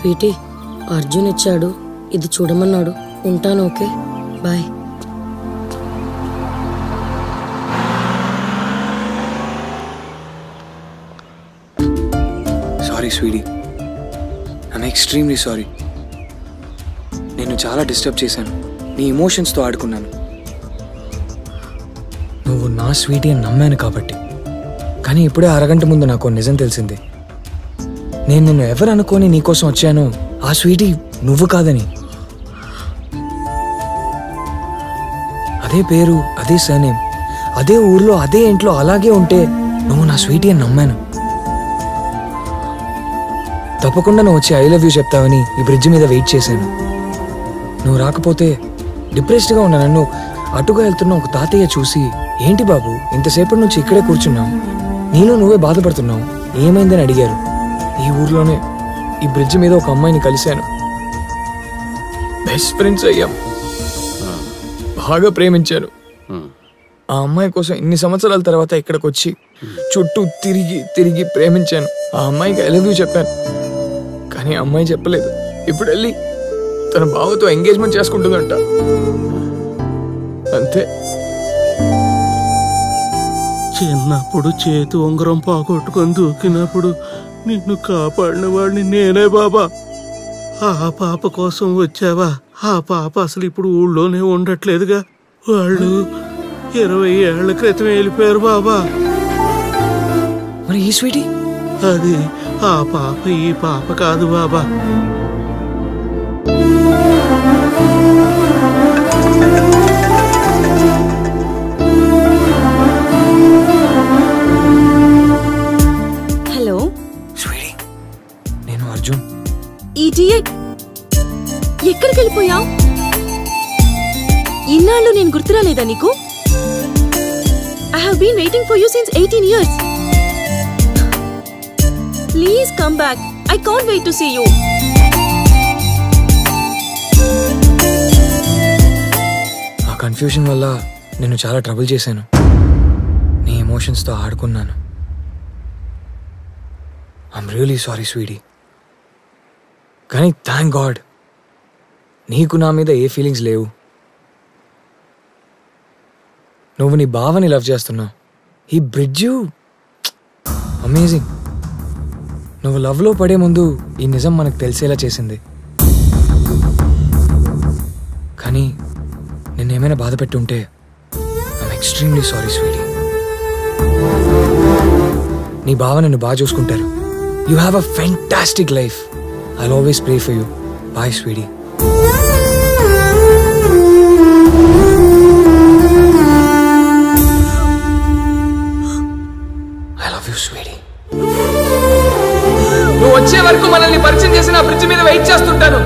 Sweety, Arjun ఇచ్చాడు, ఇది చూడమన్నాడు. ఉంటాను. Okay, bye. Sorry sweetie, I'm extremely sorry. నేను చాలా డిస్టర్బ్ చేశాను, నీ ఎమోషన్స్తో ఆడుకున్నాను. నువ్వు నా స్వీటీ అని నమ్మాను కాబట్టి. కానీ ఇప్పుడే అరగంట ముందు నాకు నిజం తెలిసింది. నేను నిన్ను ఎవరు అనుకోని నీకోసం వచ్చాను, ఆ స్వీటీ నువ్వు కాదని. అదే పేరు, అదే సర్నేమ్, అదే ఊర్లో, అదే ఇంట్లో అలాగే ఉంటే నువ్వు నా స్వీటీ అని నమ్మాను. తప్పకుండా నువ్వు వచ్చి ఐ లవ్ యూ చెప్తావని ఈ బ్రిడ్జ్ మీద వెయిట్ చేశాను. నువ్వు రాకపోతే డిప్రెస్డ్గా ఉన్న నన్ను అటుగా వెళ్తున్న ఒక తాతయ్య చూసి, ఏంటి బాబు ఇంతసేపటి నుంచి ఇక్కడే కూర్చున్నావు, నీలో నువ్వే బాధపడుతున్నావు, ఏమైందని అడిగారు. ఈ ఊర్లోనే ఈ బ్రిడ్జ్ మీద ఒక అమ్మాయిని కలిశాను. బెస్ట్ ఫ్రెండ్స్ అయ్యాం, బాగా ప్రేమించాను. ఆ అమ్మాయి కోసం ఇన్ని సంవత్సరాల తర్వాత ఇక్కడికి వచ్చి చుట్టూ తిరిగి తిరిగి ప్రేమించాను. ఆ అమ్మాయికి ఐ లవ్ యూ చెప్పాను, కానీ ఆ అమ్మాయి చెప్పలేదు. ఇప్పుడు వెళ్ళి తన బావతో ఎంగేజ్మెంట్ చేసుకుంటుందంట. అంతే. చిన్నప్పుడు చేతి ఉంగరం పోగొట్టుకొని దూకినప్పుడు నిన్ను కాపాడిన వాడిని నేనే బాబా. ఆ పాప కోసం వచ్చావా? ఆ పాప అసలు ఇప్పుడు ఊళ్ళోనే ఉండట్లేదుగా. వాళ్ళు 20 ఏళ్ల క్రితం వెళ్ళిపోయారు బాబా. మరి ఈ స్వీటీ? అది ఆ పాప ఈ పాప కాదు బాబా. హలో స్వీటీ, నేను అర్జున్. ఈడియట్, ఎక్కడికి వెళ్ళిపోయావు? ఇన్నాళ్ళు నేను గుర్తురాలేదా నీకు? I have been waiting for you since 18 years. Please come back. I can't wait to see you. ఆ కన్ఫ్యూషన్ వల్ల నేను చాలా ట్రబుల్ చేశాను. నీ ఎమోషన్స్తో ఆడుకున్నాను. I'm really sorry sweetie. కానీ థ్యాంక్ గాడ్ నీకు నా మీద ఏ ఫీలింగ్స్ లేవు. నువ్వు నీ బావని లవ్ చేస్తున్నావు. ఈ బ్రిడ్జ్ అమేజింగ్. నువ్వు లవ్లో పడే ముందు ఈ నిజం మనకు తెలిసేలా చేసింది. కానీ నిన్నేమైనా బాధ పెట్టి ఉంటే ఐఎమ్ ఎక్స్ట్రీమ్లీ సారీ స్వీటీ. నీ బావ నిన్ను బాగా చూసుకుంటారు. You have a fantastic life. I'll always pray for you. Bye sweetie. I love you sweetie. నువ్వు వచ్చే వరకు మనల్ని పరిచయం చేసి నా బ్రిడ్జ్ మీద వెయిట్ చేస్తుంటాను.